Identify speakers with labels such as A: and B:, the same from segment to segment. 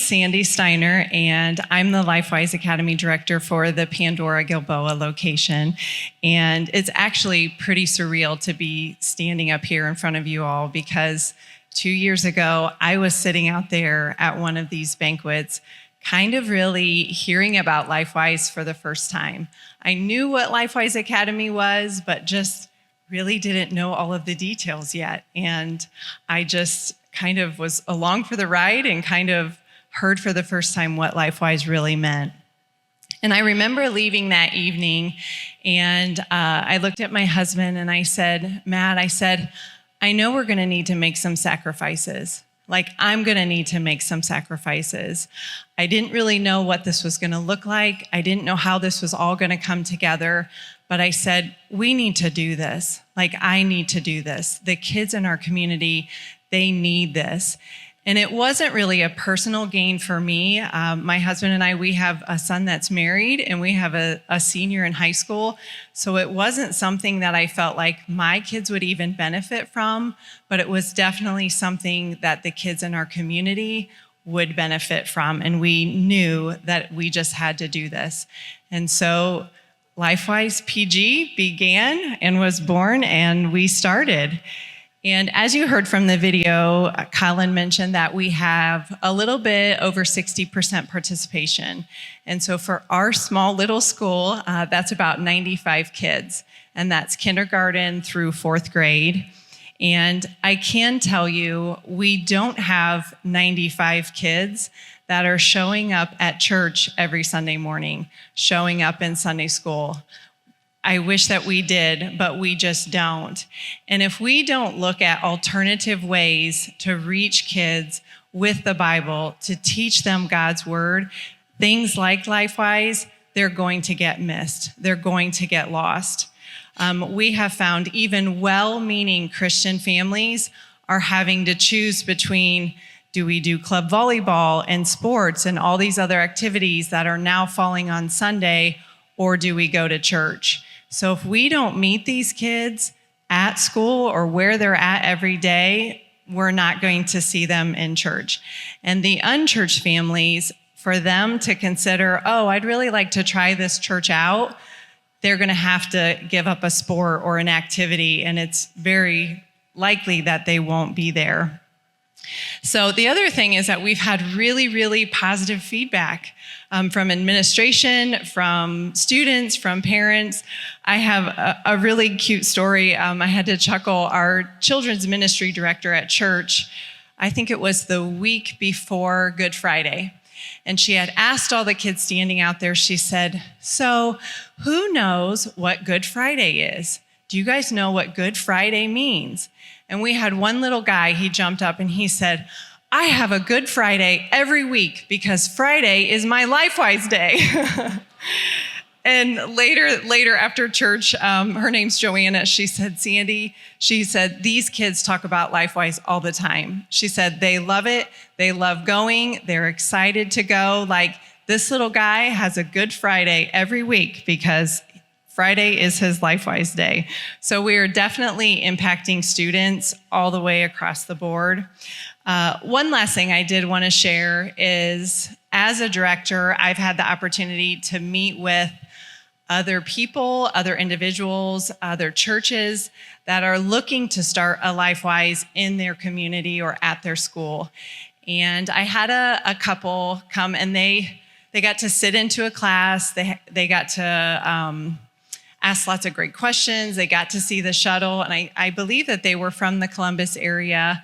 A: Sandy Steiner, and I'm the LifeWise Academy Director for the Pandora Gilboa location. And it's actually pretty surreal to be standing up here in front of you all because 2 years ago, I was sitting out there at one of these banquets, kind of really hearing about LifeWise for the first time. I knew what LifeWise Academy was, but just really didn't know all of the details yet. And I just kind of was along for the ride and kind of heard for the first time what LifeWise really meant. And I remember leaving that evening, and I looked at my husband and I said, Matt, I know we're going to need to make some sacrifices. Like, I'm going to need to make some sacrifices. I didn't really know what this was going to look like. I didn't know how this was all going to come together. But I said, we need to do this. Like, I need to do this. The kids in our community, they need this. And it wasn't really a personal gain for me. My husband and I, we have a son that's married, and we have a senior in high school. So it wasn't something that I felt like my kids would even benefit from, but it was definitely something that the kids in our community would benefit from. And we knew that we just had to do this. And so LifeWise PG began and was born, and we started. And as you heard from the video, Colin mentioned that we have a little bit over 60% participation. And so for our small little school, that's about 95 kids, and that's kindergarten through 4th grade. And I can tell you, we don't have 95 kids that are showing up at church every Sunday morning, showing up in Sunday school. I wish that we did, but we just don't. And if we don't look at alternative ways to reach kids with the Bible, to teach them God's word, things like LifeWise, they're going to get missed. They're going to get lost. We have found even well-meaning Christian families are having to choose between, do we do club volleyball and sports and all these other activities that are now falling on Sunday, or do we go to church? So if we don't meet these kids at school or where they're at every day, we're not going to see them in church. And the unchurched families, for them to consider, oh, I'd really like to try this church out, they're going to have to give up a sport or an activity, and it's very likely that they won't be there. So the other thing is that we've had really, really positive feedback from administration, from students, from parents. I have a really cute story. I had to chuckle. Our children's ministry director at church, I think it was the week before Good Friday, and she had asked all the kids standing out there, she said, so who knows what Good Friday is? Do you guys know what Good Friday means? And we had one little guy, he jumped up and he said, I have a Good Friday every week because Friday is my LifeWise day. And later after church, her name's Joanna, she said, Sandy, she said, these kids talk about LifeWise all the time. She said, they love it. They love going. They're excited to go. Like, this little guy has a Good Friday every week because Friday is his LifeWise day. So we are definitely impacting students all the way across the board. One last thing I did want to share is, as a director, I've had the opportunity to meet with other people, other individuals, other churches that are looking to start a LifeWise in their community or at their school. And I had a couple come, and they got to sit into a class. They got to ask lots of great questions. They got to see the shuttle, and I believe that they were from the Columbus area.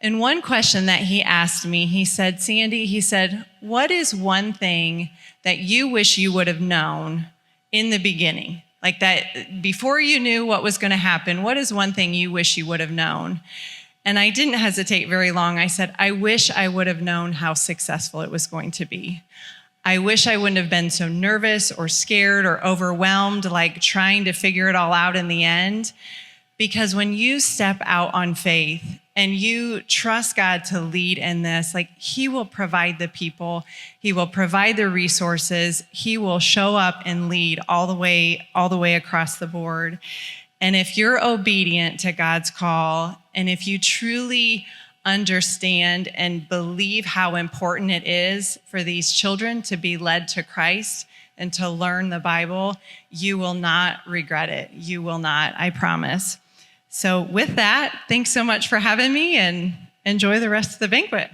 A: And one question that he asked me, he said, Sandy, he said, what is one thing that you wish you would have known in the beginning? Like, that before you knew what was going to happen, what is one thing you wish you would have known? And I didn't hesitate very long. I said, I wish I would have known how successful it was going to be. I wish I wouldn't have been so nervous or scared or overwhelmed, like trying to figure it all out in the end. Because when you step out on faith and you trust God to lead in this, like, he will provide the people, he will provide the resources, he will show up and lead all the way across the board. And if you're obedient to God's call, and if you truly understand and believe how important it is for these children to be led to Christ and to learn the Bible, you will not regret it. You will not, I promise. So with that, thanks so much for having me, and enjoy the rest of the banquet.